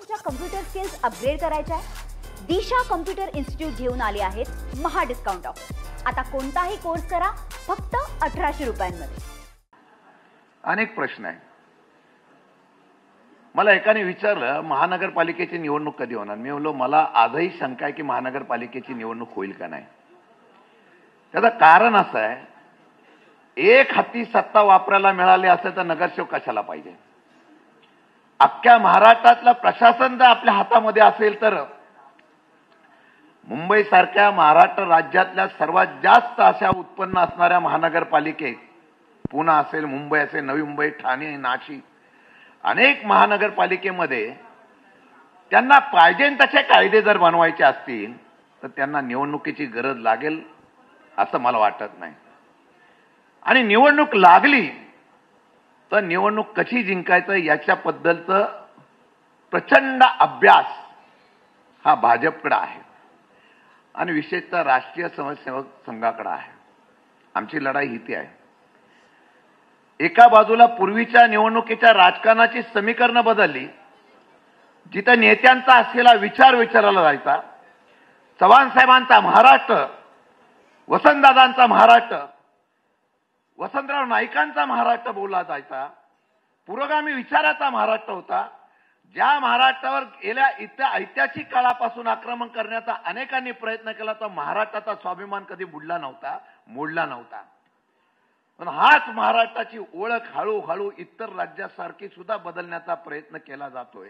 तुमच्या computer skills upgrade करायच्या आहे? दिशा कम्प्युटर इन्स्टिट्यूट घेऊन आले आहेत महा डिस्काउंट ऑफर। आता कोणताही कोर्स करा फक्त 1800 रुपयांमध्ये। अनेक प्रश्न आहे। मला एकाने विचारलं महानगरपालिकेची निवडणूक कधी होणार। मी म्हणलो मला आजही शंका आहे की महानगरपालिकेची निवडणूक होईल का नाही। त्याचं कारण असं आहे, एक हाती सत्ता वापरायला मिळाली असेल तर नगरसेवक कशाला पाहिजे। अख्ख्या महाराष्ट्रातलं प्रशासन जर आपल्या हातामध्ये असेल तर मुंबई सारख्या महाराष्ट्र राज्यातल्या सर्वात जास्त अशा उत्पन्न असणाऱ्या महानगरपालिकेत पुणे असेल, मुंबई असेल, नवी मुंबई, ठाणे, नाशिक अनेक महानगरपालिकेमध्ये त्यांना पाहिजे तसे कायदे जर बनवायचे असतील तर त्यांना निवडणुकीची गरज लागेल असं मला वाटत नाही। आणि निवडणूक लागली तर निवडणूक कशी जिंकायचं याच्याबद्दलचं प्रचंड अभ्यास हा भाजपकडे आहे आणि विशेषतः राष्ट्रीय स्वयंसेवक संघाकडे आहे। आमची लढाई इथे आहे। एका बाजूला पूर्वीच्या निवडणुकीच्या राजकारणाची समीकरणं बदलली, जिथं नेत्यांचा असलेला विचार विचारायला जायचा। चव्हाण साहेबांचा महाराष्ट्र, वसंतदादांचा महाराष्ट्र, वसंतराव नाईकांचा महाराष्ट्र बोलला जायचा। पुरोगामी विचाराचा महाराष्ट्र होता। ज्या महाराष्ट्रावर गेल्या ऐतिहासिक काळापासून आक्रमण करण्याचा अनेकांनी प्रयत्न केला तर महाराष्ट्राचा स्वाभिमान कधी बुडला नव्हता, मोडला नव्हता। पण हाच महाराष्ट्राची ओळख हळूहळू इतर राज्यासारखी सुद्धा बदलण्याचा प्रयत्न केला जातोय।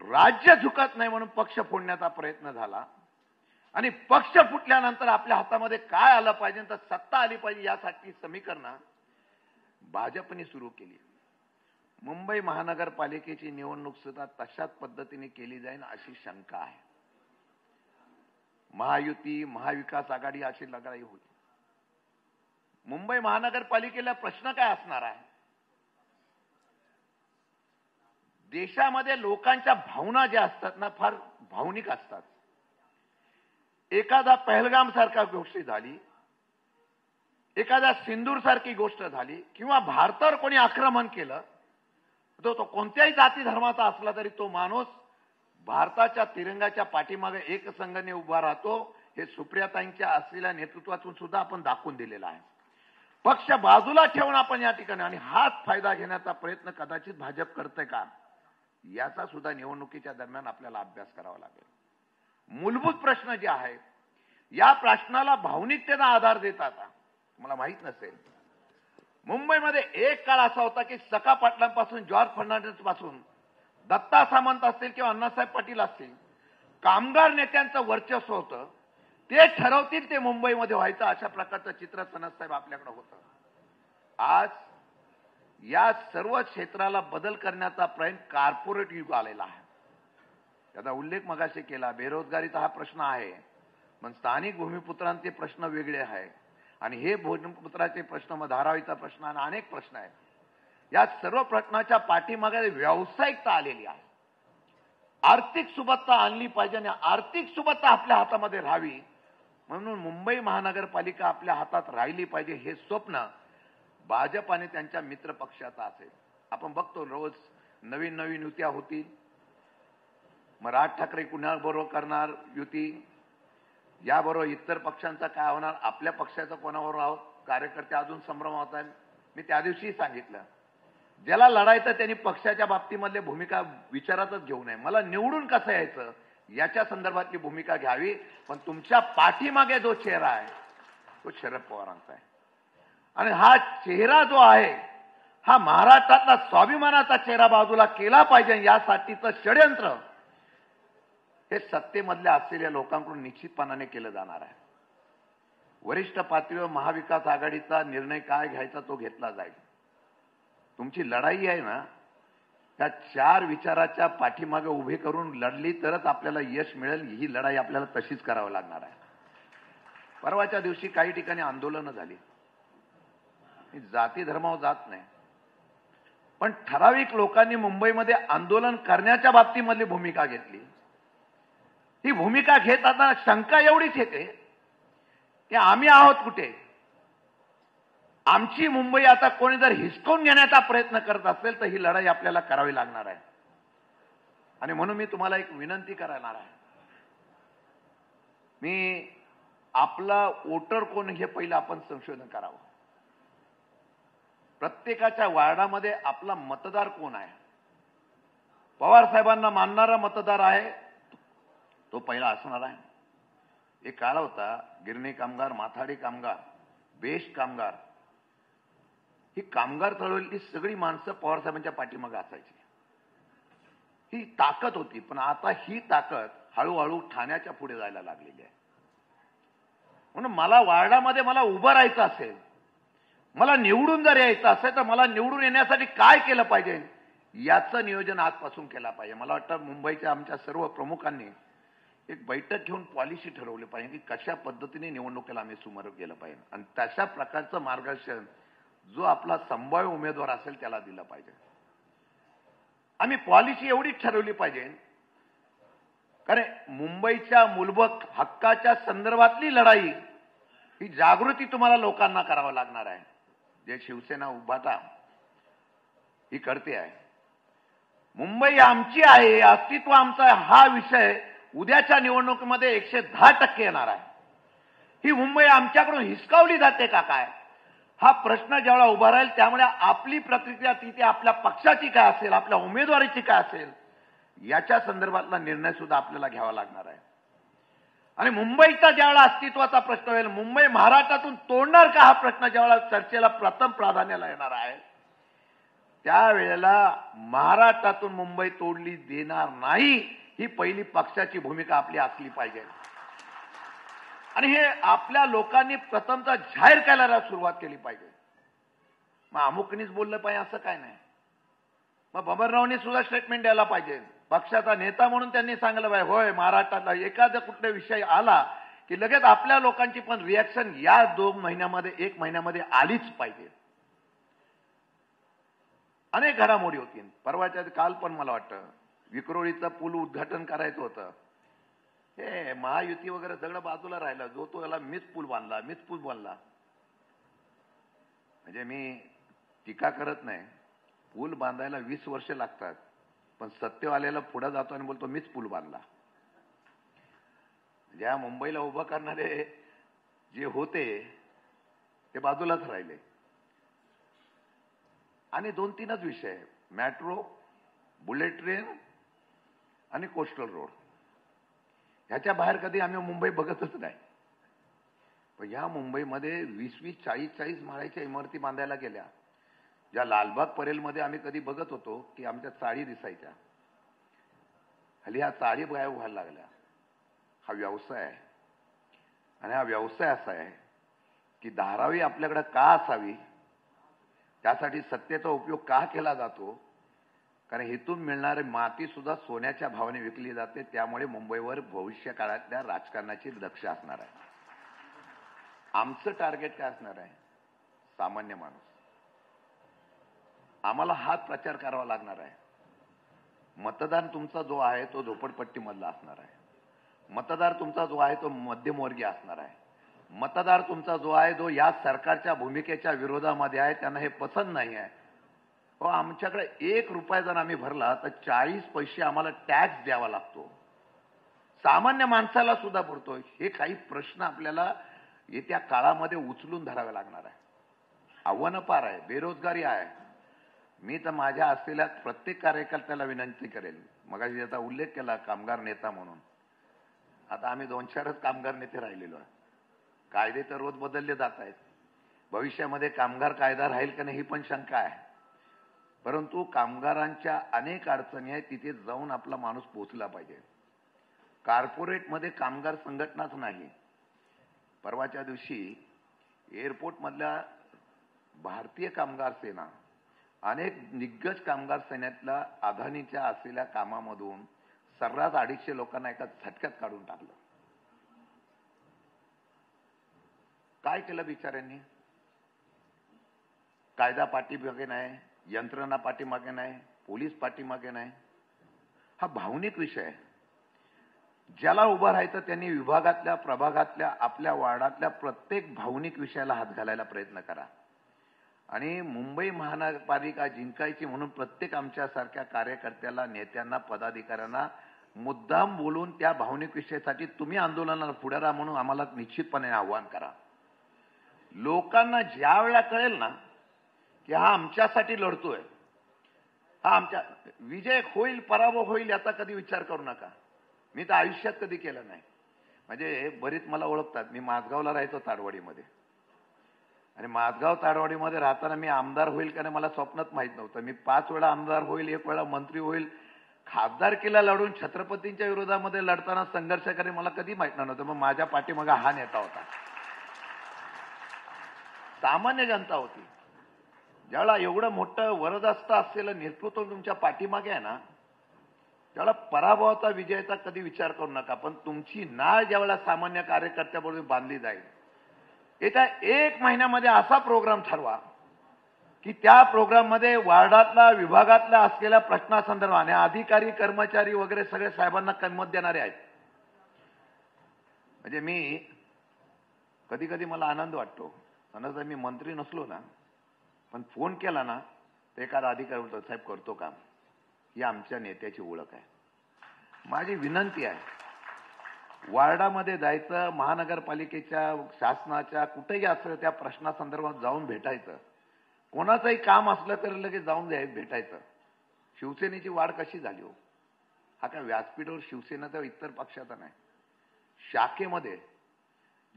राज्य झुकत नाही म्हणून पक्ष फोडण्याचा प्रयत्न झाला आणि पक्ष फुटल्यानंतर आपल्या हातामध्ये काय आलं पाहिजे तर सत्ता आली पाहिजे यासाठी समीकरणं भाजपने सुरू केली। मुंबई महानगरपालिकेची निवडणूक सुद्धा तशाच पद्धतीने केली जाईल अशी शंका आहे। महायुती, महाविकास आघाडी अशी लढाई होईल। मुंबई महानगरपालिकेला प्रश्न काय असणार आहे? देशामध्ये लोकांच्या भावना ज्या असतात ना फार भावनिक असतात। एखादा पहलगाम सारखा गोष्ट झाली, एखादा सिंदूर सारखी गोष्ट झाली किंवा भारतावर कोणी आक्रमण केलं तो कोणत्याही जाती धर्माचा असला तरी तो माणूस भारताच्या तिरंगाच्या पाठीमागे एक संघाने उभा राहतो। हे सुप्रियाताईंच्या असलेल्या नेतृत्वातून सुद्धा आपण दाखवून दिलेलं आहे। पक्ष बाजूला ठेवून आपण या ठिकाणी आणि हाच फायदा घेण्याचा प्रयत्न कदाचित भाजप करते का याचा सुद्धा निवडणुकीच्या दरम्यान आपल्याला अभ्यास करावा लागेल। मूलभूत प्रश्न जे आहे या प्रश्नाला भावनिकतेचा आधार देतात। मला माहित नसेल, मुंबईमध्ये एक काळ असा होता की सखा पाटलांपासून जॉर्ज फर्नांडिस पासून दत्ता सामंत असतील किंवा अण्णासाहेब पाटील असतील, कामगार नेत्यांचं वर्चस्व होतं। ते ठरवतील ते मुंबईमध्ये व्हायचं अशा प्रकारचं चित्र सनदसाहेब आपल्याकडे होतं। आज या सर्व क्षेत्राला बदल करण्याचा प्रयत्न कॉर्पोरेट युग आलेला आहे। त्याचा उल्लेख मगाशी केला। बेरोजगारीचा हा प्रश्न आहे, पण स्थानिक भूमिपुत्रांचे प्रश्न वेगळे आहे आणि हे भूमिपुत्राचे प्रश्न, धारावीचा प्रश्न आणि अनेक प्रश्न आहेत। या सर्व प्रश्नाच्या पाठीमागे व्यावसायिकता आलेली आहे। आर्थिक सुबत्ता आणली पाहिजे आणि आर्थिक सुबत्ता आपल्या हातामध्ये राहावी म्हणून मुंबई महानगरपालिका आपल्या हातात राहिली पाहिजे हे स्वप्न भाजप आणि त्यांच्या मित्र पक्षाचा असेल। आपण बघतो रोज नवीन नवीन युत्या होतील। मग राज ठाकरे कुणाबरोबर करणार युती, याबरोबर इतर पक्षांचा काय होणार, आपल्या पक्षाचा कोणाबरोबर आहोत, कार्यकर्ते अजून संभ्रमात आहेत। मी त्या दिवशी सांगितलं, ज्याला लढायचं त्यांनी पक्षाच्या बाबतीमधले भूमिका विचारातच घेऊ नये। मला निवडून कसं यायचं याच्या संदर्भातली भूमिका घ्यावी, पण तुमच्या पाठीमागे जो चेहरा आहे तो शरद पवारांचा आहे आणि हा चेहरा जो आहे हा महाराष्ट्रातला स्वाभिमानाचा चेहरा बाजूला केला पाहिजे। यासाठीचं षडयंत्र हे सत्तेमधल्या असलेल्या लोकांकडून निश्चितपणाने केलं जाणार आहे। वरिष्ठ पातळीवर महाविकास आघाडीचा निर्णय काय घ्यायचा तो घेतला जाईल। तुमची लढाई आहे ना, त्या चार विचाराच्या पाठीमागे उभे करून लढली तरच आपल्याला यश मिळेल। ही लढाई आपल्याला तशीच करावी लागणार आहे। परवाच्या दिवशी काही ठिकाणी आंदोलनं झाली। मी जाती धर्मावर जात नाही, पण ठराविक लोकांनी मुंबईमध्ये आंदोलन करण्याच्या बाबतीमधली भूमिका घेतली। ही भूमिका घेत असताना शंका एवढीच येते की आम्ही आहोत कुठे? आमची मुंबई आता कोणी जर हिसकावून घेण्याचा प्रयत्न करत असेल तर ही लढाई आपल्याला करावी लागणार आहे। आणि म्हणून मी तुम्हाला एक विनंती करणार आहे. मी आपला वोटर कोण हे पहिलं आपण संशोधन करावं. प्रत्येकाच्या वार्डामध्ये आपला मतदार कोण आहे. पवार साहेबांना मानणारा मतदार आहे तो पहिला असणार आहे. एक काळ होता गिरणी कामगार, माथाडी कामगार, बेस्ट कामगार, ही कामगार चळवळीतली सगळी माणसं पवार साहेबांच्या पाठीमागे असायची. ही ताकद होती. पण आता ही ताकद हळूहळू ठाण्याच्या पुढे जायला लागलेली आहे. म्हणून मला वार्डामध्ये मला उभं राहायचं असेल, मला निवडून जर यायचं असेल तर मला निवडून येण्यासाठी काय केलं पाहिजे याचं नियोजन आजपासून केलं पाहिजे. मला वाटतं मुंबईच्या आमच्या सर्व प्रमुखांनी एक बैठक घेऊन पॉलिसी ठरवली पाहिजे की कशा पद्धतीने निवडणुकीला आम्ही समोर गेलं पाहिजे आणि तशा प्रकारचं मार्गदर्शन जो आपला संभाव्य उमेदवार असेल त्याला दिलं पाहिजे. आम्ही पॉलिसी एवढीच ठरवली पाहिजे कारण मुंबईच्या मूलभूत हक्काच्या संदर्भातली लढाई ही जागृती तुम्हाला लोकांना करावं लागणार आहे. जे शिवसेना उभाटा ही करते आहे. मुंबई आमची आहे, अस्तित्व आमचं आहे, हा विषय उद्याच्या निवडणुकीमध्ये 110% येणार आहे. ही मुंबई आमच्याकडून हिसकावली जाते का काय हा प्रश्न जेवढा उभा राहील त्यामुळे आपली प्रतिक्रिया तिथे आपल्या पक्षाची काय असेल, आपल्या उमेदवारीची काय असेल याच्या संदर्भातला निर्णय सुद्धा आपल्याला घ्यावा लागणार आहे. आणि मुंबईचा ज्यावेळेला अस्तित्वाचा प्रश्न होईल, मुंबई महाराष्ट्रातून तोडणार का हा प्रश्न ज्यावेळेला चर्चेला प्रथम प्राधान्याला येणार आहे, त्यावेळेला महाराष्ट्रातून मुंबई तोडली देणार नाही ही पहिली पक्षाची भूमिका आपली असली पाहिजे. आणि हे आपल्या लोकांनी प्रथमतः जाहीर करायला सुरुवात केली पाहिजे. मग अमुकनीच बोललं पाहिजे असं काय नाही. मग बबनरावनी सुद्धा स्टेटमेंट द्यायला पाहिजे. पक्षाचा नेता म्हणून त्यांनी सांगितलं पाहिजे होय महाराष्ट्रातला एखादा कुठला विषय आला की लगेच आपल्या लोकांची पण रिॲक्शन या 2 महिन्यामध्ये 1 महिन्यामध्ये आलीच पाहिजे. अनेक घडामोडी होतील. परवाच्या काल पण मला वाटतं विक्रोळीचं पूल उद्घाटन करायचं होतं. हे महायुती वगैरे सगळं बाजूला राहिलं. जो तो याला मीच पूल बांधला. म्हणजे मी टीका करत नाही. पूल बांधायला 20 वर्ष लागतात. पण सत्यवाल्याला पुढे जातो आणि बोलतो मीच पूल बांधला. ज्या मुंबईला उभं करणारे जे होते ते बाजूलाच राहिले. आणि 2-3च विषय, मेट्रो, बुलेट ट्रेन आणि कोस्टल रोड, ह्याच्या बाहेर कधी आम्ही मुंबई बघतच नाही. पण या मुंबईमध्ये 20-20, 40-40 माळ्याच्या इमारती बांधायला गेल्या. ज्या लालबाग परेलमध्ये आम्ही कधी बघत होतो की आमच्या चाळी दिसायच्या, हल्ली ह्या चाळी गायब व्हायला लागल्या. हा व्यवसाय आहे. आणि हा व्यवसाय असा आहे की धारावी आपल्याकडे का असावी, त्यासाठी सत्तेचा उपयोग का केला जातो, कारण इथून मिळणारी माती सुद्धा सोन्याच्या भावाने विकली जाते. त्यामुळे मुंबईवर भविष्य काळातल्या राजकारणाची लक्ष असणार आहे. आमचं टार्गेट काय असणार आहे, सामान्य माणूस. आम्हाला हाच प्रचार करावा लागणार आहे. मतदार तुमचा जो आहे तो झोपडपट्टीमधला असणार आहे. मतदार तुमचा जो आहे तो मध्यमवर्गीय असणार आहे. मतदार तुमचा जो आहे जो या सरकारच्या भूमिकेच्या विरोधामध्ये आहे, त्यांना हे पसंत नाही आहे. आमच्याकडे 1 रुपया जर आम्ही भरला तर 40 पैसे आम्हाला टॅक्स द्यावा लागतो. सामान्य माणसाला सुद्धा पडतो. हे काही प्रश्न आपल्याला येत्या काळामध्ये उचलून धरावे लागणार आहे. आव्हानं पार आहे, बेरोजगारी आहे. मी तर माझ्या असलेल्या प्रत्येक कार्यकर्त्याला विनंती करेल. मगाशी याचा उल्लेख केला कामगार नेता म्हणून. आता आम्ही 2-4च कामगार नेते राहिलेलो आहे. कायदे तर रोज बदलले जात आहेत. भविष्यामध्ये कामगार कायदा राहील का नाही ही पण शंका आहे. परंतु कामगारांच्या अनेक अडचणी आहेत, तिथे जाऊन आपला माणूस पोहोचला पाहिजे. कॉर्पोरेटमध्ये कामगार संघटनाच नाही. परवाच्या दिवशी एअरपोर्टमधल्या भारतीय कामगार सेना अनेक दिग्गज कामगार सेनेतल्या अदानीच्या असलेल्या कामामधून सर्रास 250 लोकांना एका झटक्यात काढून टाकलं. काय केलं बिचाऱ्यांनी? कायदा पाठीमागे नाही, यंत्रणा पाठीमागे नाही, पोलीस पाठीमागे नाही. हा भावनिक विषय आहे. ज्याला उभं राहायचं त्यांनी विभागातल्या, प्रभागातल्या, आपल्या वार्डातल्या प्रत्येक भावनिक विषयाला हात घालायला प्रयत्न करा. आणि मुंबई महानगरपालिका जिंकायची म्हणून प्रत्येक आमच्यासारख्या कार्यकर्त्याला, नेत्यांना, पदाधिकाऱ्यांना मुद्दाम बोलून त्या भावनिक विषयासाठी तुम्ही आंदोलनाला पुढे राहा म्हणून आम्हाला निश्चितपणे आव्हान करा. लोकांना ज्या वेळेला कळेल ना की हा आमच्यासाठी लढतोय, हा आमच्या विजय होईल पराभव होईल याचा कधी विचार करू नका. मी तर आयुष्यात कधी केलं नाही. म्हणजे बरीच मला ओळखतात. मी माझगावला राहायचो ताडवाडीमध्ये, आणि माझगाव ताडवाडीमध्ये राहताना मी आमदार होईल का नाही मला स्वप्नात माहित नव्हतं. मी 5 वेळा आमदार होईल, 1 वेळा मंत्री होईल, खासदारकीला लढून छत्रपतींच्या विरोधामध्ये लढताना संघर्ष करेल मला कधी माहित नव्हतं. मग माझ्या पाठीमागे हा नेता होता, सामान्य जनता होती. ज्यावेळेला एवढं मोठं वरदस्त असलेलं नेतृत्व तुमच्या पाठीमागे आहे ना, त्यावेळेला पराभवाचा विजयाचा कधी विचार करू नका. पण तुमची नाळ ज्यावेळेला सामान्य कार्यकर्त्याबरोबर बांधली जाईल, येत्या 1 महिन्यामध्ये असा प्रोग्राम ठरवा की त्या प्रोग्राममध्ये वार्डातला, विभागातल्या असलेल्या प्रश्नासंदर्भाने अधिकारी, कर्मचारी वगैरे सगळे साहेबांना किंमत देणारे आहेत. म्हणजे मी कधी कधी मला आनंद वाटतो, जर मी मंत्री नसलो ना, पण फोन केला ना तर एखादा अधिकारी बोलतो, साहेब करतो काम. ही आमच्या नेत्याची ओळख आहे. माझी विनंती आहे, वार्डामध्ये जायचं, महानगरपालिकेच्या, शासनाच्या कुठेही असलं त्या प्रश्नासंदर्भात जाऊन भेटायचं. कोणाचंही काम असलं तरी लगेच जाऊन भेटायचं. शिवसेनेची वाढ कशी झाली हो? हा काय व्यासपीठावर शिवसेनेचा इतर पक्षाचा नाही. शाखेमध्ये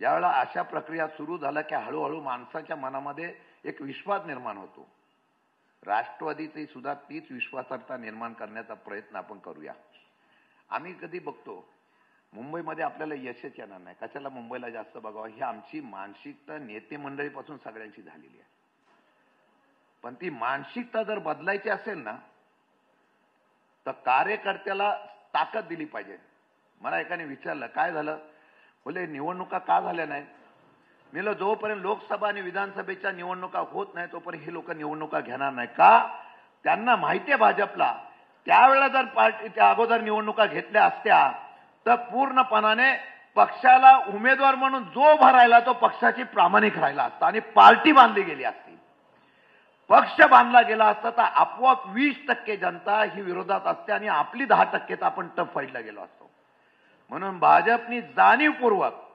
ज्यावेळेला अशा प्रक्रिया सुरू झाल्या की हळूहळू माणसाच्या मनामध्ये एक विश्वास निर्माण होतो. राष्ट्रवादीची सुद्धा तीच विश्वासार्हता निर्माण करण्याचा प्रयत्न आपण करूया. आम्ही कधी बघतो मुंबईमध्ये आपल्याला यशच येणार नाही, कशाला मुंबईला जास्त बघावं, ही आमची मानसिकता नेते मंडळीपासून सगळ्यांची झालेली आहे. पण ती मानसिकता जर बदलायची असेल ना तर कार्यकर्त्याला ताकद दिली पाहिजे. मला एकाने विचारलं काय झालं, बोले निवडणुका का झाल्या नाही. मी जोपर्यंत लोकसभा आणि विधानसभेच्या निवडणुका होत नाही तोपर्यंत हे लोक निवडणुका घेणार नाही. का? त्यांना माहिती आहे भाजपला त्यावेळेला जर पार्टीच्या अगोदर निवडणुका घेतल्या असत्या तर पूर्णपणाने पक्षाला उमेदवार म्हणून जो भरायला तो पक्षाची प्रामाणिक राहिला असता आणि पार्टी बांधली गेली असती. पक्ष बांधला गेला असता तर आपोआप 20% जनता ही विरोधात असते आणि आपली 10% आपण टफ फाईटला गेलो असतो. म्हणून भाजपनी जाणीवपूर्वक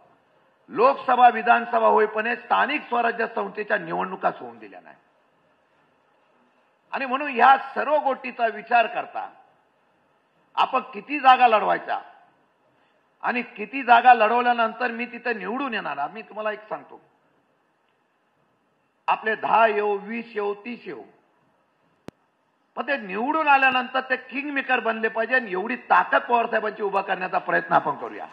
लोकसभा, विधानसभा होईपर्यंत स्थानिक स्वराज्य संस्थेच्या निवडणुकाच होऊन दिल्या नाही. आणि म्हणून ह्या सर्व गोष्टीचा विचार करता आपण किती जागा लढवायच्या आणि किती जागा लढवल्यानंतर मी तिथे निवडून येणार. मी तुम्हाला एक सांगतो, आपले 10 येऊ, 20 येऊ, 30 येऊ, पण ते निवडून आल्यानंतर ते किंग मेकर बनले पाहिजे. आणि एवढी ताकद पवार साहेबांची उभा करण्याचा प्रयत्न आपण करूया.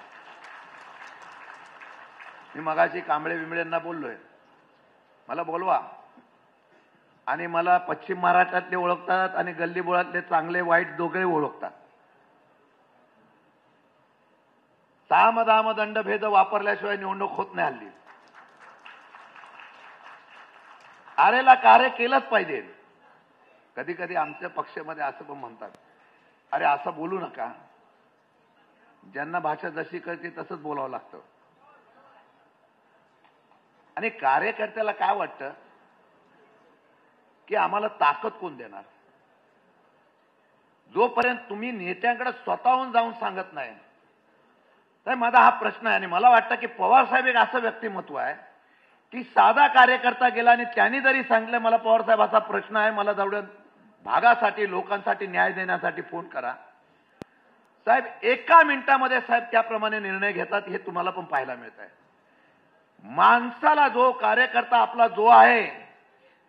मी मगाशी कांबळे बिंबळेंना बोललोय, मला बोलवा. आणि मला पश्चिम महाराष्ट्रातले ओळखतात आणि गल्ली बोळातले चांगले वाईट दोघे ओळखतात. साम दाम दंडभेद वापरल्याशिवाय निवडणूक होत नाही हल्ली. आरेला कार्य केलंच पाहिजे. कधी कधी आमच्या पक्षामध्ये असं पण म्हणतात, अरे असं बोलू नका, ज्यांना भाषा जशी कळते तसंच बोलावं लागतं. आणि कार्यकर्त्याला काय वाटतं की आम्हाला ताकद कोण देणार. जोपर्यंत तुम्ही नेत्यांकडे स्वतःहून जाऊन सांगत नाही, तर माझा हा प्रश्न आहे. आणि मला वाटतं की पवार साहेब एक असं व्यक्तिमत्व आहे की साधा कार्यकर्ता गेला आणि त्यांनी जरी सांगितलं मला पवार साहेब असा प्रश्न आहे, मला जेवढ्या भागासाठी, लोकांसाठी न्याय देण्यासाठी फोन करा, साहेब 1 मिनिटामध्ये साहेब त्याप्रमाणे निर्णय घेतात. हे तुम्हाला पण पाहायला मिळत आहे. माणसाला जो कार्यकर्ता आपला जो आहे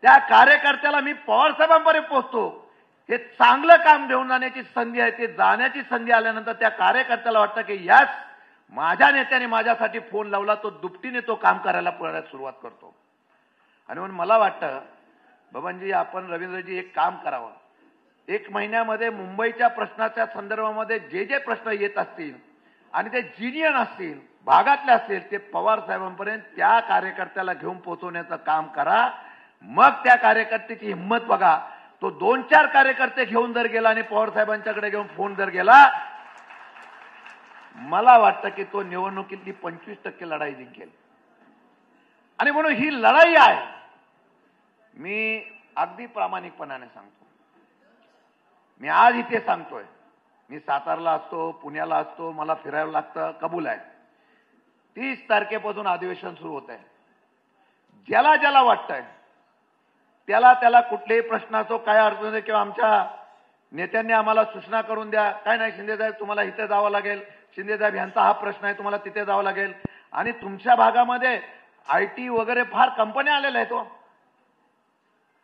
त्या कार्यकर्त्याला मी पवार साहेबांपर्यंत पोहोचतो, हे चांगलं काम घेऊन जाण्याची संधी आहे. ते जाण्याची संधी आल्यानंतर त्या कार्यकर्त्याला वाटतं की याच माझ्या नेत्याने माझ्यासाठी फोन लावला, तो दुपटीने तो काम करायला पळण्यास सुरुवात करतो. आणि म्हणून मला वाटतं बबनजी, आपण रवींद्रजी एक काम करावं. 1 महिन्यामध्ये मुंबईच्या प्रश्नाच्या संदर्भामध्ये जे जे प्रश्न येत असतील आणि ते जिनियन असतील, भागातले असतील, ते पवार साहेबांपर्यंत त्या कार्यकर्त्याला घेऊन पोहोचवण्याचं काम करा. मग त्या कार्यकर्त्याची हिंमत बघा. तो 2-4 कार्यकर्ते घेऊन जर गेला आणि पवार साहेबांच्याकडे घेऊन फोन जर गेला, मला वाटतं की तो निवडणुकीतली 25% लढाई जिंकेल. आणि म्हणून ही लढाई आहे. मी अगदी प्रामाणिकपणाने सांगतो, मी आज इथे सांगतोय, मी सातारला असतो, पुण्याला असतो, मला फिरायला लागतं, कबूल आहे. 30 तारखेपासून अधिवेशन सुरू होत आहे. ज्याला ज्याला वाटतंय त्याला कुठलेही प्रश्नाचो काय अडचण आहे किंवा आमच्या नेत्यांनी आम्हाला सूचना करून द्या, काय नाही शिंदेसाहेब तुम्हाला इथे जावं लागेल, शिंदेसाहेब यांचा हा प्रश्न आहे तुम्हाला तिथे जावं लागेल. आणि तुमच्या भागामध्ये IT वगैरे फार कंपन्या आलेल्या आहेत.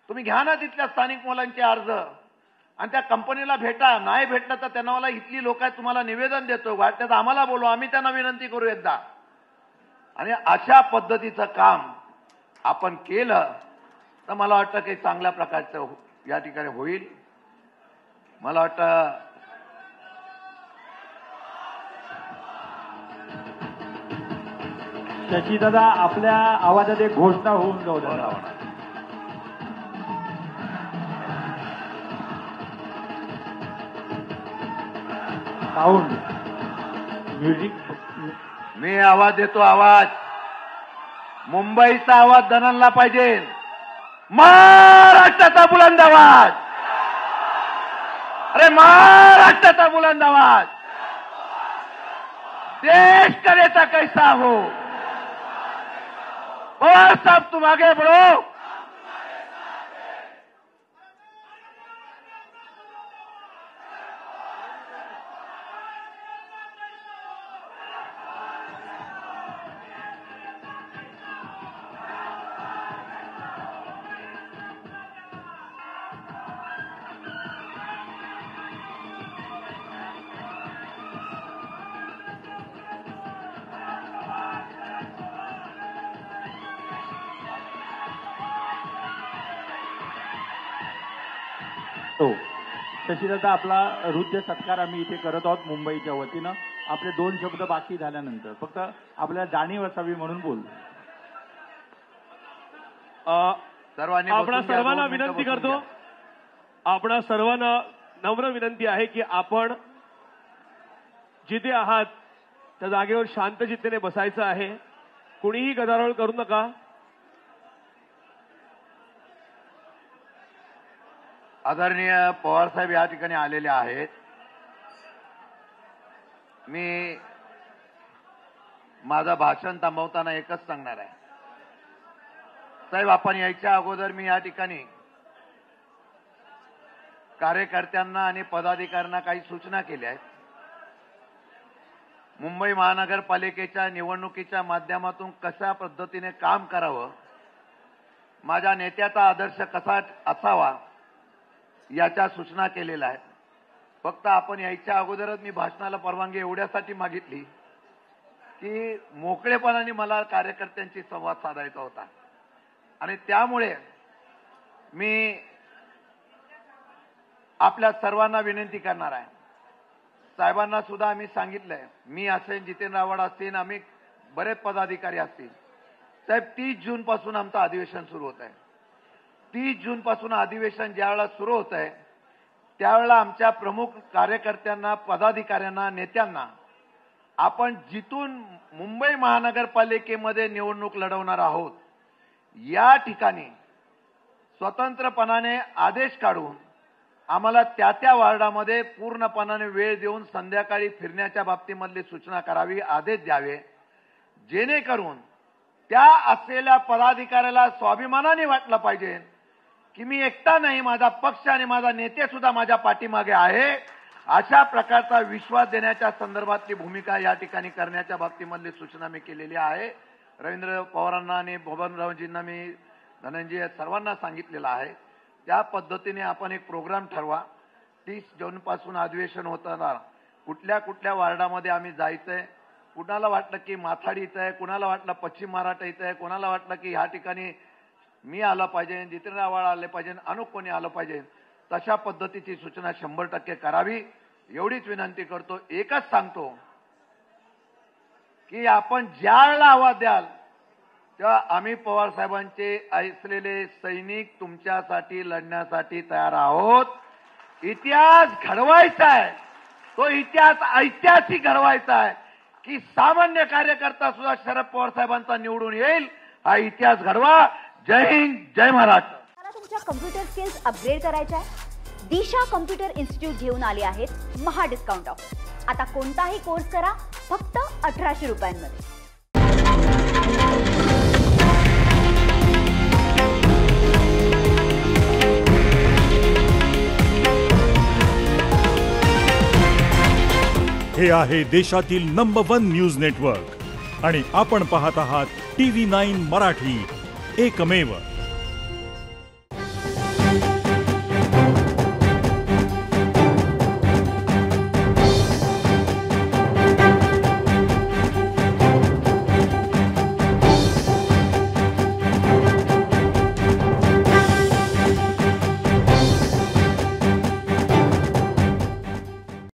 तुम्ही घ्या ना तिथल्या स्थानिक मुलांचे अर्ज आणि त्या कंपनीला भेटा. नाही भेटलं तर त्यांना मला इथली लोक आहेत तुम्हाला निवेदन देतो, वाटतं आम्हाला बोलू, आम्ही त्यांना विनंती करू एकदा. आणि अशा पद्धतीचं काम आपण केलं तर मला वाटतं की चांगल्या प्रकारचं या ठिकाणी होईल. मला वाटतं शशीदादा आपल्या आवाजात एक घोषणा होऊन जाऊ द्या. Sound music. मी आवाज देतो, आवाज मुंबईचा आवाज दणाणला पाहिजे. महाराष्ट्राचा बुलंद आवाज, अरे महाराष्ट्राचा बुलंद आवाज. देश करेचा कैसा हो, पवार साहब तुम आगे बढ़ो. शशीदादा आपला हृदय सत्कार आम्ही इथे करत आहोत मुंबईच्या वतीनं. आपले 2 शब्द बाकी झाल्यानंतर फक्त आपल्याला जाणीव असावी म्हणून बोल. आपणा सर्वांना विनंती करतो, आपणा सर्वांना नम्र विनंती आहे की आपण जिथे आहात त्या जागेवर शांत चित्तेने बसायचं आहे. कुणीही गदारोळ करू नका. आदरणीय पवार साहेब या ठिकाणी आलेले आहेत. मी माझं भाषण थांबवताना एकच सांगणार आहे, साहेब आपण यायच्या अगोदर मी या ठिकाणी कार्यकर्त्यांना आणि पदाधिकाऱ्यांना काही सूचना केल्या आहेत. मुंबई महानगरपालिकेच्या निवडणुकीच्या माध्यमातून कशा पद्धतीने काम करावं, माझ्या नेत्याचा आदर्श कसा असावा याच्या सूचना केलेल्या आहेत. फक्त आपण यायच्या अगोदरच मी भाषणाला परवानगी एवढ्यासाठी मागितली की मोकळेपणाने मला कार्यकर्त्यांशी संवाद साधायचा होता. आणि त्यामुळे मी आपल्या सर्वांना विनंती करणार आहे, साहेबांना सुद्धा आम्ही सांगितलंय, मी असेन, जितेंद्र आव्हाड असतील, आम्ही बरेच पदाधिकारी असतील, साहेब 30 जून पासून आमचं अधिवेशन सुरू होत आहे. 30 जून पासून अधिवेशन ज्यावेळेला सुरू होत आहे त्यावेळेला आमच्या प्रमुख कार्यकर्त्यांना, पदाधिकाऱ्यांना, नेत्यांना आपण जिथून मुंबई महानगरपालिकेमध्ये निवडणूक लढवणार आहोत या ठिकाणी स्वतंत्रपणाने आदेश काढून आम्हाला त्या वार्डामध्ये पूर्णपणाने वेळ देऊन संध्याकाळी फिरण्याच्या बाबतीमधली सूचना करावी, आदेश द्यावे, जेणेकरून त्या असलेल्या पदाधिकाऱ्याला स्वाभिमानाने वाटलं पाहिजे की मी एकटा नाही, माझा पक्ष आणि माझा नेते सुद्धा माझ्या पाठीमागे आहे. अशा प्रकारचा विश्वास देण्याच्या संदर्भातली भूमिका या ठिकाणी करण्याच्या बाबतीमधली सूचना मी केलेली आहे. रवींद्र पवारांना आणि बबनरावजींना मी, धनंजय सर्वांना सांगितलेलं आहे. त्या पद्धतीने आपण एक प्रोग्राम ठरवा. 30 जून पासून अधिवेशन होताना कुठल्या कुठल्या वार्डामध्ये आम्ही जायचंय. कुणाला वाटलं की माथाडी इथं आहे, कुणाला वाटलं पश्चिम महाराष्ट्र इथं आहे, कोणाला वाटलं की ह्या ठिकाणी मी आलं पाहिजे, जितेंद्र आव्हाड आले पाहिजे, अनुप कोणी आलं पाहिजे. तशा पद्धतीची सूचना 100% करावी एवढीच विनंती करतो. एकच सांगतो की आपण ज्या वेळेला आवाज द्याल तेव्हा आम्ही पवार साहेबांचे असलेले सैनिक तुमच्यासाठी लढण्यासाठी तयार आहोत. इतिहास घडवायचा आहे, तो इतिहास ऐतिहासिक घडवायचा आहे की सामान्य कार्यकर्ता सुद्धा शरद पवार साहेबांचा निवडून येईल. हा इतिहास घडवा. जय हिंद, जय महाराष्ट्र. तुमच्या कम्प्युटर स्किल्स अपग्रेड करायच्या आहे? दिशा कम्प्युटर इन्स्टिट्यूट घेऊन आले आहेत महा डिस्काउंट ऑफ. आता कोणताही कोर्स करा फक्त 1800 रुपयांमध्ये. हे आहे देशातील नंबर 1 न्यूज नेटवर्क आणि आपण पाहत आहात TV9 मराठी, एकमेव.